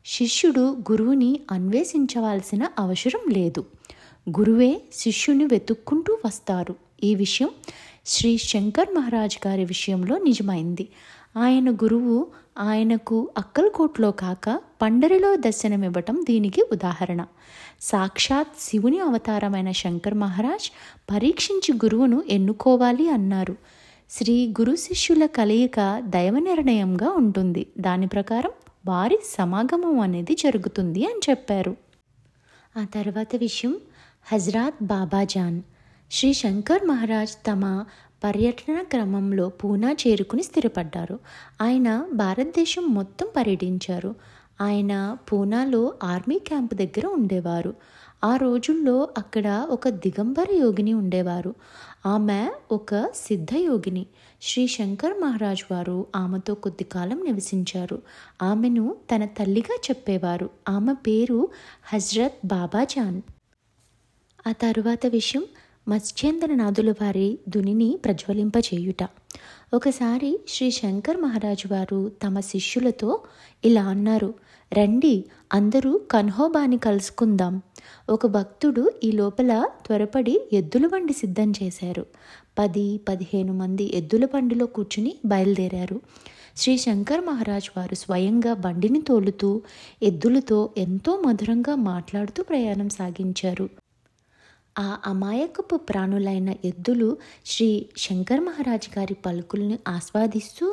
Speaker 1: శిష్యుడు గురువుని అన్వేషించవలసిన అవసరం లేదు. గురువే శిష్యుని వెతుక్కుంటూ వస్తారు. ఈ విషయం శ్రీ శంకర్ మహారాజ్ గారి విషయంలో నిజమైంది. ఆయన గురువు ఆయనకు అక్కల్కోట్లో కాక పండరిలో దర్శనమివ్వటం దీనికి ఉదాహరణ. సాక్షాత్ శివుని అవతారమైన శంకర్ మహారాజ్ పరీక్షించి గురువును ఎన్నుకోవాలి అన్నారు. శ్రీ గురు శిష్యుల కలయిక దైవ నిర్ణయంగా ఉంటుంది. దాని ప్రకారం వారి సమాగమం అనేది జరుగుతుంది అని చెప్పారు. ఆ తర్వాత విషయం హజ్రత్ బాబాజాన్. శ్రీ శంకర్ మహారాజ్ తమ పర్యటన క్రమంలో పూనా చేరుకుని స్థిరపడ్డారు. ఆయన భారతదేశం మొత్తం పర్యటించారు. ఆయన పూనాలో ఆర్మీ క్యాంపు దగ్గర ఉండేవారు. ఆ రోజుల్లో అక్కడ ఒక దిగంబర యోగిని ఉండేవారు. ఆమె ఒక సిద్ధయోగిని. శ్రీ శంకర్ మహారాజ్ వారు ఆమెతో కొద్ది కాలం నివసించారు. ఆమెను తన తల్లిగా చెప్పేవారు. ఆమె పేరు హజ్రత్ బాబాజాన్. ఆ తరువాత విషయం మత్స్యేంద్రనాథుల వారి ధునిని ప్రజ్వలింపచేయుట. ఒకసారి శ్రీ శంకర్ మహారాజు వారు తమ శిష్యులతో ఇలా అన్నారు: రండి, అందరూ కన్హోబాని కలుసుకుందాం. ఒక భక్తుడు ఈ లోపల త్వరపడి ఎద్దుల బండి సిద్ధం చేశారు. 10-15 మంది ఎద్దుల బండిలో కూర్చుని బయలుదేరారు. శ్రీ శంకర్ మహారాజ్ వారు స్వయంగా బండిని తోలుతూ ఎద్దులతో ఎంతో మధురంగా మాట్లాడుతూ ప్రయాణం సాగించారు. ఆ అమాయకపు ప్రాణులైన ఎద్దులు శ్రీ శంకర్ మహారాజ్ గారి పలుకుల్ని ఆస్వాదిస్తూ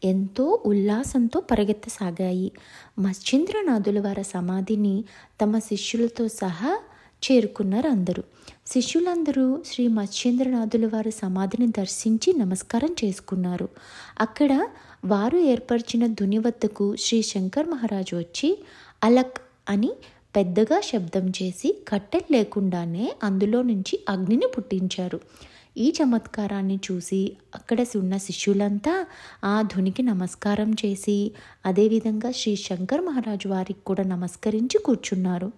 Speaker 1: ఎంతో ఉల్లాసంతో పరిగెత్తసాగాయి. మత్స్యేంద్రనాథుల వారి సమాధిని తమ శిష్యులతో సహా చేరుకున్నారు అందరూ. శిష్యులందరూ శ్రీ మత్స్యేంద్రనాథుల వారి సమాధిని దర్శించి నమస్కారం చేసుకున్నారు. అక్కడ వారు ఏర్పరిచిన ధుని వద్దకు శ్రీ శంకర్ మహారాజు వచ్చి అలక్ అని పెద్దగా శబ్దం చేసి కట్టెలు లేకుండానే అందులో నుంచి అగ్నిని పుట్టించారు. ఈ చమత్కారాన్ని చూసి అక్కడ ఉన్న శిష్యులంతా ఆ ధునికి నమస్కారం చేసి అదేవిధంగా శ్రీ శంకర్ మహారాజు వారికి కూడా నమస్కరించి కూర్చున్నారు.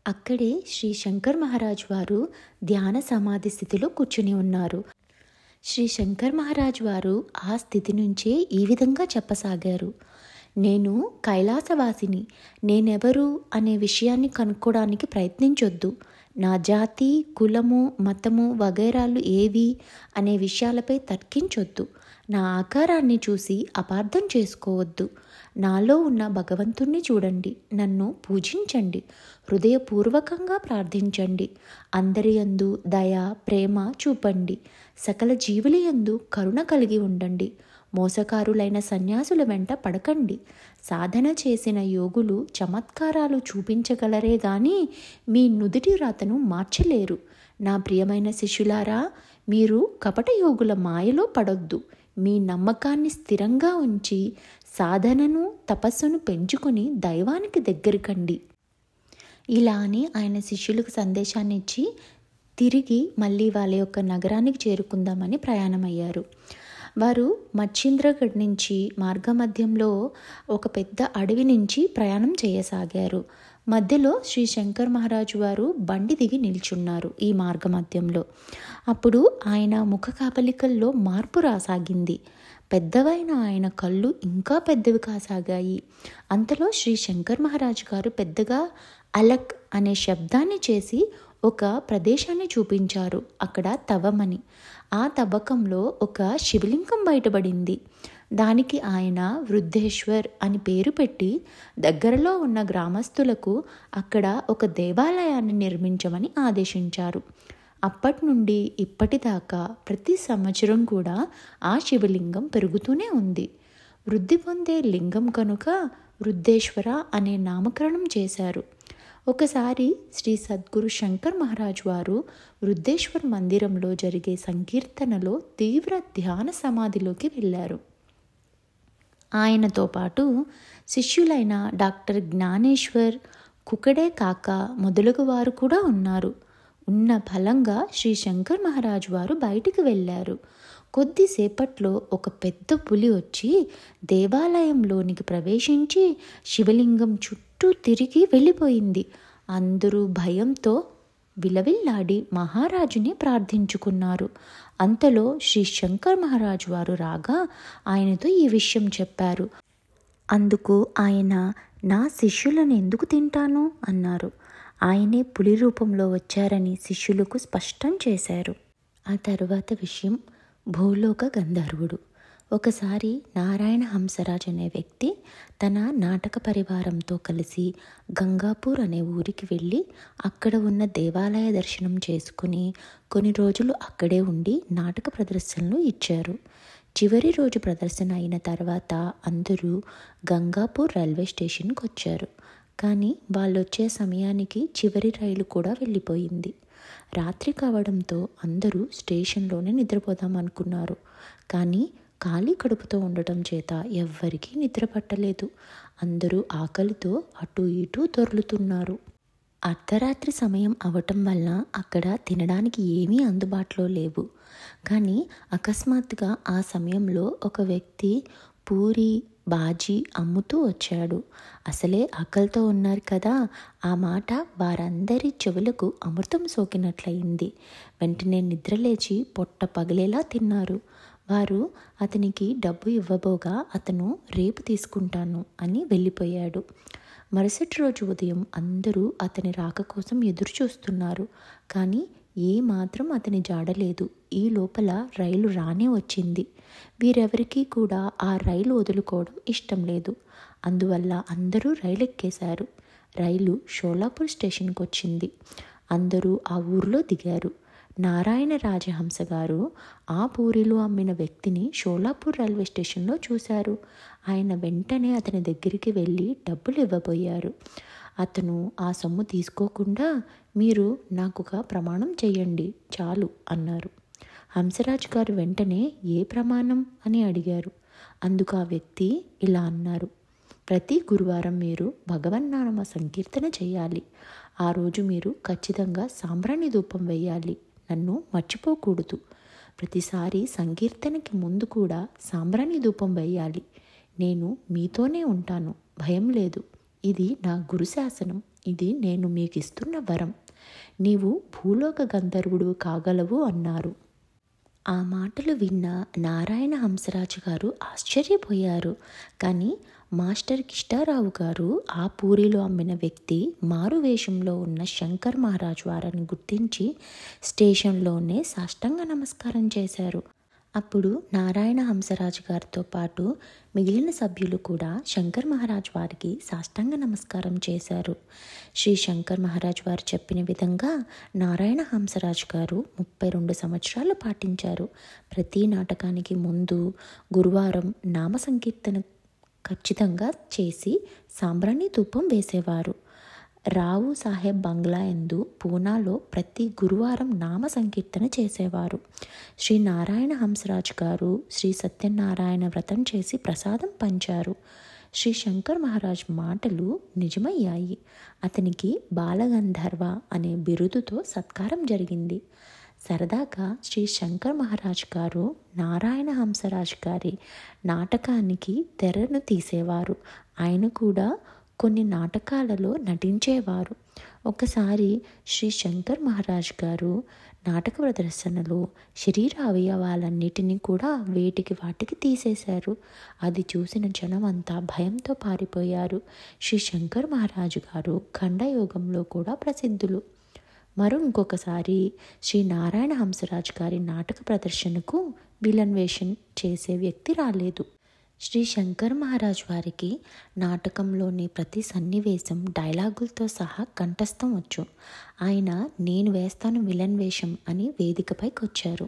Speaker 1: అక్కడే శ్రీ శంకర్ మహారాజు వారు ధ్యాన సమాధి స్థితిలో కూర్చుని ఉన్నారు. శ్రీ శంకర్ మహారాజు వారు ఆ స్థితి నుంచే ఈ విధంగా చెప్పసాగారు: నేను కైలాసవాసిని. నేనెవరు అనే విషయాన్ని కనుక్కోవడానికి ప్రయత్నించొద్దు. నా జాతి, కులము, మతము వగైరాలు ఏవి అనే విషయాలపై తర్కించొద్దు. నా ఆకారాన్ని చూసి అపార్థం చేసుకోవద్దు. నాలో ఉన్న భగవంతుణ్ణి చూడండి, నన్ను పూజించండి, హృదయపూర్వకంగా ప్రార్థించండి. అందరి యందు దయ, ప్రేమ చూపండి. సకల జీవుల యందు కరుణ కలిగి ఉండండి. మోసకారులైన సన్యాసుల వెంట పడకండి. సాధన చేసిన యోగులు చమత్కారాలు చూపించగలరే గాని మీ నుదిటి రాతను మార్చలేరు. నా ప్రియమైన శిష్యులారా, మీరు కపట యోగుల మాయలో పడొద్దు. మీ నమ్మకాన్ని స్థిరంగా ఉంచి సాధనను, తపస్సును పెంచుకొని దైవానికి దగ్గరకండి. ఇలా అని ఆయన శిష్యులకు సందేశాన్ని ఇచ్చి తిరిగి మళ్ళీ వాళ్ళ యొక్క నగరానికి చేరుకుందామని ప్రయాణమయ్యారు. వారు మచ్చింద్రగఢ్ నుంచి మార్గమధ్యంలో ఒక పెద్ద అడవి నుంచి ప్రయాణం చేయసాగారు. మధ్యలో శ్రీ శంకర్ మహారాజు వారు బండి దిగి నిల్చున్నారు ఈ మార్గమధ్యంలో. అప్పుడు ఆయన ముఖ కాపలికల్లో మార్పు రాసాగింది. పెద్దవైన ఆయన కళ్ళు ఇంకా పెద్దవి కాసాగాయి. అంతలో శ్రీ శంకర్ మహారాజు గారు పెద్దగా అలక్ అనే శబ్దాన్ని చేసి ఒక ప్రదేశాన్ని చూపించారు. అక్కడ తవ్వమని. ఆ తవ్వకంలో ఒక శివలింగం బయటపడింది. దానికి ఆయన వృద్ధేశ్వర్ అని పేరు పెట్టి దగ్గరలో ఉన్న గ్రామస్తులకు అక్కడ ఒక దేవాలయాన్ని నిర్మించమని ఆదేశించారు. అప్పటి నుండి ఇప్పటిదాకా ప్రతి సంవత్సరం కూడా ఆ శివలింగం పెరుగుతూనే ఉంది. వృద్ధి పొందే లింగం కనుక వృద్ధేశ్వర అనే నామకరణం చేశారు. ఒకసారి శ్రీ సద్గురు శంకర్ మహారాజ్ వారు వృద్ధేశ్వర్ మందిరంలో జరిగే సంకీర్తనలో తీవ్ర ధ్యాన సమాధిలోకి వెళ్ళారు. ఆయనతో పాటు శిష్యులైన డాక్టర్ జ్ఞానేశ్వర్, కుకడే కాక మొదలగు వారు కూడా ఉన్నారు. ఉన్న ఫలంగా శ్రీ శంకర్ మహారాజ్ వారు బయటికి వెళ్ళారు. కొద్దిసేపట్లో ఒక పెద్ద పులి వచ్చి దేవాలయంలోనికి ప్రవేశించి శివలింగం చుట్టూ తిరిగి వెళ్ళిపోయింది. అందరూ భయంతో విలవిల్లాడి మహారాజుని ప్రార్థించుకున్నారు. అంతలో శ్రీ శంకర్ మహారాజ్ వారు రాగా ఆయనతో ఈ విషయం చెప్పారు. అందుకు ఆయన, నా శిష్యులను ఎందుకు తింటాను అన్నారు. ఆయనే పులి రూపంలో వచ్చారని శిష్యులకు స్పష్టం చేశారు. ఆ తరువాత విషయం, భూలోక గంధర్వుడు. ఒకసారి నారాయణ హంసరాజ్ అనే వ్యక్తి తన నాటక పరివారంతో కలిసి గంగాపూర్ అనే ఊరికి వెళ్ళి అక్కడ ఉన్న దేవాలయ దర్శనం చేసుకుని కొన్ని రోజులు అక్కడే ఉండి నాటక ప్రదర్శనలు ఇచ్చారు. చివరి రోజు ప్రదర్శన అయిన తర్వాత అందరూ గంగాపూర్ రైల్వే స్టేషన్కి వచ్చారు. కానీ వాళ్ళు వచ్చే సమయానికి చివరి రైలు కూడా వెళ్ళిపోయింది. రాత్రి కావడంతో అందరూ స్టేషన్లోనే నిద్రపోదాం అనుకున్నారు. కానీ ఖాళీ కడుపుతో ఉండటం చేత ఎవ్వరికీ నిద్ర పట్టలేదు. అందరూ ఆకలితో అటు ఇటు దొర్లుతున్నారు. అర్ధరాత్రి సమయం అవటం వల్ల అక్కడ తినడానికి ఏమీ అందుబాటులో లేవు. కానీ అకస్మాత్తుగా ఆ సమయంలో ఒక వ్యక్తి పూరి, బాజీ అమ్ముతూ వచ్చాడు. అసలే ఆకలితో ఉన్నారు కదా, ఆ మాట వారందరి చెవులకు అమృతం సోకినట్లయింది. వెంటనే నిద్రలేచి పొట్ట పగిలేలా తిన్నారు. వారు అతనికి డబ్బు ఇవ్వబోగా అతను రేపు తీసుకుంటాను అని వెళ్ళిపోయాడు. మరుసటి రోజు ఉదయం అందరూ అతని రాక కోసం ఎదురు చూస్తున్నారు. కానీ ఏమాత్రం అతని జాడలేదు. ఈ లోపల రైలు రానే వచ్చింది. వీరెవరికీ కూడా ఆ రైలు వదులుకోవడం ఇష్టం లేదు. అందువల్ల అందరూ రైలు ఎక్కేశారు. రైలు షోలాపూర్ స్టేషన్కి వచ్చింది. అందరూ ఆ ఊరిలో దిగారు. నారాయణ రాజహంస గారు ఆ పూరీలు అమ్మిన వ్యక్తిని షోలాపూర్ రైల్వే స్టేషన్లో చూశారు. ఆయన వెంటనే అతని దగ్గరికి వెళ్ళి డబ్బులు ఇవ్వబోయారు. అతను ఆ సొమ్ము తీసుకోకుండా, మీరు నాకొక ప్రమాణం చెయ్యండి చాలు అన్నారు. హంసరాజు గారు వెంటనే ఏ ప్రమాణం అని అడిగారు. అందుకు ఆ వ్యక్తి ఇలా అన్నారు, ప్రతి గురువారం మీరు భగవన్నామ సంకీర్తన చేయాలి. ఆ రోజు మీరు ఖచ్చితంగా సాంబ్రాణి ధూపం వేయాలి. నన్ను మర్చిపోకూడదు. ప్రతిసారి సంకీర్తనకి ముందు కూడా సాంబ్రాణి ధూపం వేయాలి. నేను మీతోనే ఉంటాను, భయం లేదు. ఇది నా గురుశాసనం. ఇది నేను మీకు ఇస్తున్న వరం. నీవు భూలోక గంధర్వుడు కాగలవు అన్నారు. ఆ మాటలు విన్న నారాయణ హంసరాజు గారు ఆశ్చర్యపోయారు. కానీ మాస్టర్ కిష్టారావు గారు ఆ పూరిలో అమ్మిన వ్యక్తి మారు వేషంలో ఉన్న శంకర్ మహారాజ్ వారిని గుర్తించి స్టేషన్లోనే సాష్టాంగ నమస్కారం చేశారు. అప్పుడు నారాయణ హంసరాజు గారితో పాటు మిగిలిన సభ్యులు కూడా శంకర్ మహారాజ్ వారికి సాష్టాంగ నమస్కారం చేశారు. శ్రీ శంకర్ మహారాజ్ వారు చెప్పిన విధంగా నారాయణ హంసరాజు గారు 32 సంవత్సరాలు పాటించారు. ప్రతి నాటకానికి ముందు గురువారం నామ సంకీర్తన ఖచ్చితంగా చేసి సాంబ్రాణి ధూపం వేసేవారు. రావు సాహెబ్ బంగ్లా యందు పూనాలో ప్రతి గురువారం నామ సంకీర్తన చేసేవారు. శ్రీ నారాయణ హంసరాజు గారు శ్రీ సత్యనారాయణ వ్రతం చేసి ప్రసాదం పంచారు. శ్రీ శంకర్ మహారాజ్ మాటలు నిజమయ్యాయి. అతనికి బాలగంధర్వ అనే బిరుదుతో సత్కారం జరిగింది. సరదాగా శ్రీ శంకర్ మహారాజ్ గారు నారాయణ హంసరాజ్ గారి నాటకానికి తెరను తీసేవారు. ఆయన కూడా కొన్ని నాటకాలలో నటించేవారు. ఒకసారి శ్రీ శంకర్ మహారాజ్ గారు నాటక ప్రదర్శనలో శరీర అవయవాలన్నిటినీ కూడా వాటికి తీసేశారు. అది చూసిన జనం అంతా భయంతో పారిపోయారు. శ్రీ శంకర్ మహారాజు గారు ఖండయోగంలో కూడా ప్రసిద్ధులు. ఇంకొకసారి శ్రీ నారాయణ హంసరాజ్ గారి నాటక ప్రదర్శనకు విలన్ వేషం చేసే వ్యక్తి రాలేదు. శ్రీ శంకర్ మహారాజ్ వారికి నాటకంలోని ప్రతి సన్నివేశం డైలాగులతో సహా కంఠస్థం వచ్చు. ఆయన నేను వేస్తాను విలన్ వేషం అని వేదికపైకి వచ్చారు.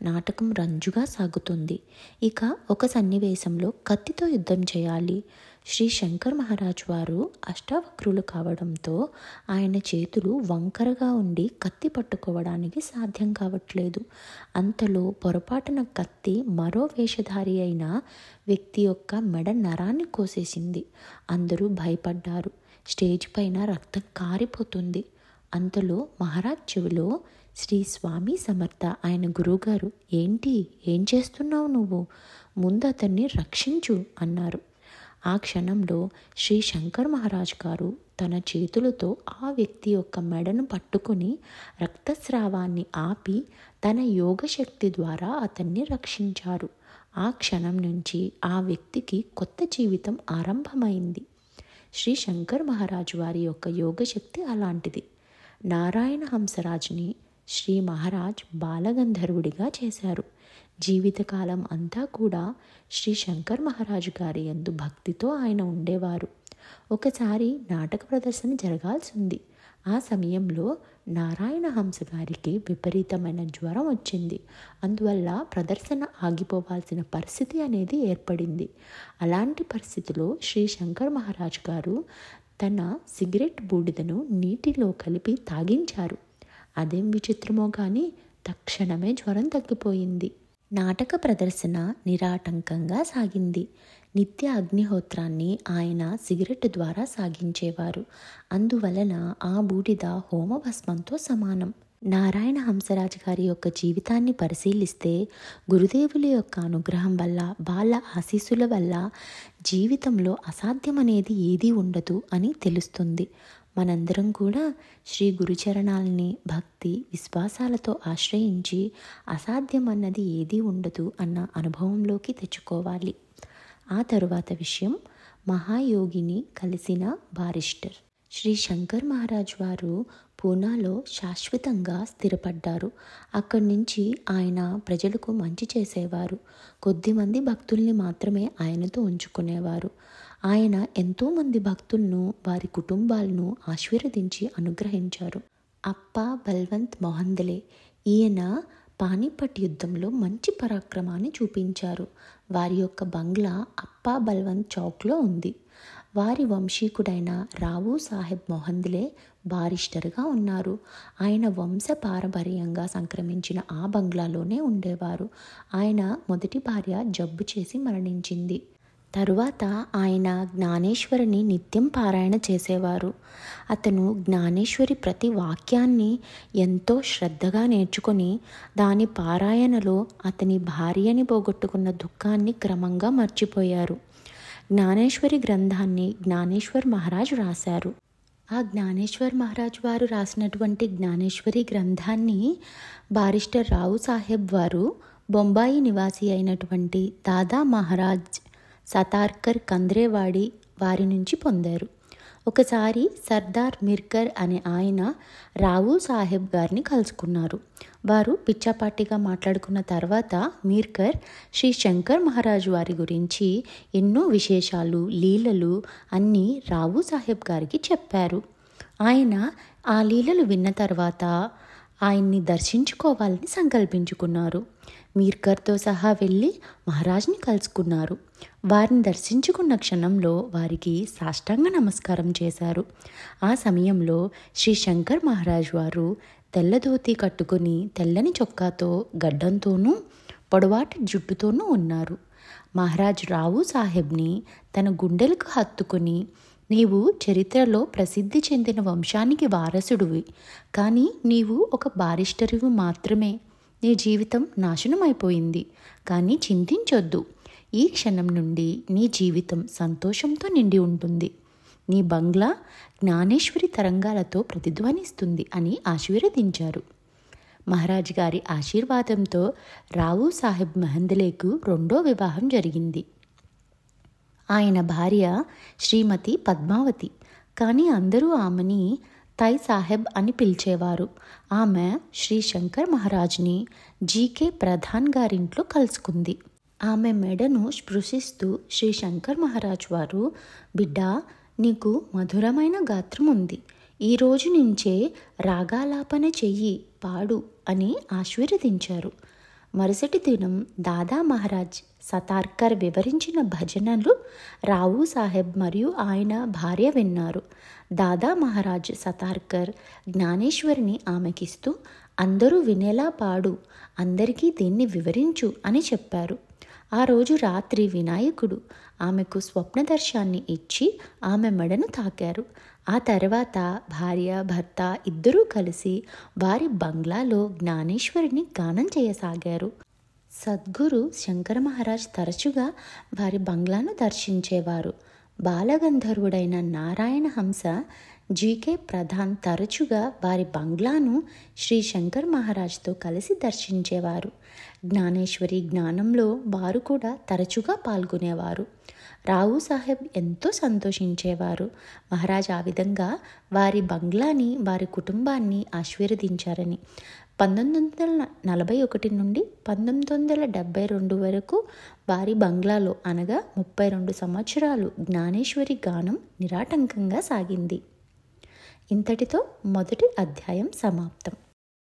Speaker 1: నాటకం రంజుగా సాగుతుంది. ఇక ఒక సన్నివేశంలో కత్తితో యుద్ధం చేయాలి. శ్రీ శంకర్ మహారాజ్ వారు అష్టావక్రులు కావడంతో ఆయన చేతులు వంకరగా ఉండి కత్తి పట్టుకోవడానికి సాధ్యం కావట్లేదు. అంతలో పొరపాటున కత్తి మరో వేషధారి అయిన వ్యక్తి యొక్క మెడ నరాన్ని కోసేసింది. అందరూ భయపడ్డారు. స్టేజ్ పైన రక్తం కారిపోతుంది. అంతలో మహారాజ్ చెవిలో శ్రీ స్వామి సమర్థ ఆయన గురువుగారు, ఏం చేస్తున్నావు నువ్వు? ముందు అతన్ని రక్షించు అన్నారు. ఆ క్షణంలో శ్రీ శంకర్ మహారాజ్ గారు తన చేతులతో ఆ వ్యక్తి యొక్క మెడను పట్టుకుని రక్తస్రావాన్ని ఆపి తన యోగశక్తి ద్వారా అతన్ని రక్షించారు. ఆ క్షణం నుంచి ఆ వ్యక్తికి కొత్త జీవితం ఆరంభమైంది. శ్రీ శంకర్ మహారాజ్ వారి యొక్క యోగశక్తి అలాంటిది. నారాయణ హంసరాజ్ని శ్రీ మహారాజ్ బాలగంధర్వుడిగా చేశారు. జీవితకాలం అంతా కూడా శ్రీ శంకర్ మహారాజ్ గారి యందు భక్తితో ఆయన ఉండేవారు. ఒకసారి నాటక ప్రదర్శన జరగాల్సి ఉంది. ఆ సమయంలో నారాయణ హంస గారికి విపరీతమైన జ్వరం వచ్చింది. అందువల్ల ప్రదర్శన ఆగిపోవాల్సిన పరిస్థితి అనేది ఏర్పడింది. అలాంటి పరిస్థితిలో శ్రీ శంకర్ మహారాజ్ గారు తన సిగరెట్ బూడిదను నీటిలో కలిపి తాగించారు. అదేం విచిత్రమో కానీ తక్షణమే జ్వరం తగ్గిపోయింది. నాటక ప్రదర్శన నిరాటంకంగా సాగింది. నిత్య అగ్నిహోత్రాన్ని ఆయన సిగరెట్ ద్వారా సాగించేవారు. అందువలన ఆ బూడిద హోమభస్మంతో సమానం. నారాయణ హంసరాజ్ గారి యొక్క జీవితాన్ని పరిశీలిస్తే గురుదేవుల యొక్క అనుగ్రహం వల్ల, వాళ్ళ ఆశీస్సుల వల్ల జీవితంలో అసాధ్యమనేది ఏదీ ఉండదు అని తెలుస్తుంది. మనందరం కూడా శ్రీ గురుచరణాలని భక్తి విశ్వాసాలతో ఆశ్రయించి అసాధ్యం అన్నది ఏదీ ఉండదు అన్న అనుభవంలోకి తెచ్చుకోవాలి. ఆ తరువాత విషయం, మహాయోగిని కలిసిన బారిస్టర్. శ్రీ శంకర్ మహారాజ్ వారు పూనాలో శాశ్వతంగా స్థిరపడ్డారు. అక్కడి నుంచి ఆయన ప్రజలకు మంచి చేసేవారు. కొద్దిమంది భక్తుల్ని మాత్రమే ఆయనతో ఉంచుకునేవారు. ఆయన ఎంతోమంది భక్తులను, వారి కుటుంబాలను ఆశీర్వదించి అనుగ్రహించారు. అప్పా బల్వంత్ మొహందలే ఈయన పానీపట్ యుద్ధంలో మంచి పరాక్రమాన్ని చూపించారు. వారి యొక్క బంగ్లా అప్పా బల్వంత్ చౌక్లో ఉంది. వారి వంశీకుడైన రావు సాహెబ్ మొహందలే బారిస్టర్గా ఉన్నారు. ఆయన వంశ పారంపర్యంగా సంక్రమించిన ఆ బంగ్లాలోనే ఉండేవారు. ఆయన మొదటి భార్య జబ్బు చేసి మరణించింది. తరువాత ఆయన జ్ఞానేశ్వరిని నిత్యం పారాయణ చేసేవారు. అతను జ్ఞానేశ్వరి ప్రతి వాక్యాన్ని ఎంతో శ్రద్ధగా నేర్చుకొని దాని పారాయణలో అతని భార్యని పోగొట్టుకున్న దుఃఖాన్ని క్రమంగా మర్చిపోయారు. జ్ఞానేశ్వరి గ్రంథాన్ని జ్ఞానేశ్వర్ మహారాజ్ రాశారు. ఆ జ్ఞానేశ్వర్ మహారాజ్ వారు రాసినటువంటి జ్ఞానేశ్వరి గ్రంథాన్ని బారిస్టర్ రావు సాహెబ్ వారు బొంబాయి నివాసి అయినటువంటి దాదా మహారాజ్ సతార్కర్ కంద్రేవాడి వారి నుంచి పొందారు. ఒకసారి సర్దార్ మిర్కర్ అనే ఆయన రావు సాహెబ్ గారిని కలుసుకున్నారు. వారు పిచ్చాపాటిగా మాట్లాడుకున్న తర్వాత మీర్కర్ శ్రీ శంకర్ మహారాజు వారి గురించి ఎన్నో విశేషాలు, లీలలు అన్నీ రావు సాహెబ్ గారికి చెప్పారు. ఆయన ఆ లీలలు విన్న తర్వాత ఆయన్ని దర్శించుకోవాలని సంకల్పించుకున్నారు. మీర్కర్తో సహా వెళ్ళి మహారాజ్ని కలుసుకున్నారు. వారిని దర్శించుకున్న క్షణంలో వారికి సాష్టాంగ నమస్కారం చేశారు. ఆ సమయంలో శ్రీ శంకర్ మహారాజ్ వారు తెల్ల ధోతి కట్టుకుని తెల్లని చొక్కాతో, గడ్డంతోనూ పొడవాటి జుట్టుతోనూ ఉన్నారు. మహారాజ్ రావు సాహెబ్ని తన గుండెలకు హత్తుకుని, నీవు చరిత్రలో ప్రసిద్ధి చెందిన వంశానికి వారసుడివి, కానీ నీవు ఒక బారిస్టరువు మాత్రమే. నీ జీవితం నాశనమైపోయింది, కానీ చింతించొద్దు. ఈ క్షణం నుండి నీ జీవితం సంతోషంతో నిండి ఉంటుంది. నీ బంగ్లా జ్ఞానేశ్వరి తరంగాలతో ప్రతిధ్వనిస్తుంది అని ఆశీర్వదించారు. మహారాజ్ గారి ఆశీర్వాదంతో రావు సాహెబ్ మెహందలేకు రెండో వివాహం జరిగింది. ఆయన భార్య శ్రీమతి పద్మావతి, కానీ అందరూ ఆమెని తై సాహెబ్ అని పిలిచేవారు. ఆమె శ్రీ శంకర్ మహారాజ్ని జీకే ప్రధాన్ గారింట్లో కలుసుకుంది. ఆమె మెడను స్పృశిస్తూ శ్రీ శంకర్ మహారాజ్ వారు, బిడ్డా, నీకు మధురమైన గాత్రం ఉంది, ఈ రోజు నుంచే రాగాలాపన చెయ్యి, పాడు అని ఆశీర్వదించారు. మరుసటి దినం దాదా మహారాజ్ సతార్కర్ వివరించిన భజనలు రావు సాహెబ్ మరియు ఆయన భార్య విన్నారు. దాదా మహారాజ్ సతార్కర్ జ్ఞానేశ్వరిని ఆమెకిస్తూ, అందరూ వినేలా పాడు, అందరికీ దీన్ని వివరించు అని చెప్పారు. ఆ రోజు రాత్రి వినాయకుడు ఆమెకు స్వప్నదర్శాన్ని ఇచ్చి ఆమె మెడను తాకారు. ఆ తర్వాత భార్య భర్త ఇద్దరూ కలిసి వారి బంగ్లాలో జ్ఞానేశ్వరిని గానం చేయసాగారు. సద్గురు శంకర మహారాజ్ తరచుగా వారి బంగ్లాను దర్శించేవారు. బాలగంధర్వుడైన నారాయణ హంస జీకే ప్రధాన్ తరచుగా వారి బంగ్లాను శ్రీ శంకర్ మహారాజ్తో కలిసి దర్శించేవారు. జ్ఞానేశ్వరి జ్ఞానంలో వారు కూడా తరచుగా పాల్గొనేవారు. రావు సాహెబ్ ఎంతో సంతోషించేవారు. మహారాజ్ ఆ విధంగా వారి బంగ్లాని, వారి కుటుంబాన్ని ఆశీర్వదించారని. 1941 నుండి 1972 వరకు వారి బంగ్లాలో, అనగా 32 సంవత్సరాలు జ్ఞానేశ్వరి గానం నిరాటంకంగా సాగింది. ఇంతటితో మొదటి అధ్యాయం సమాప్తం.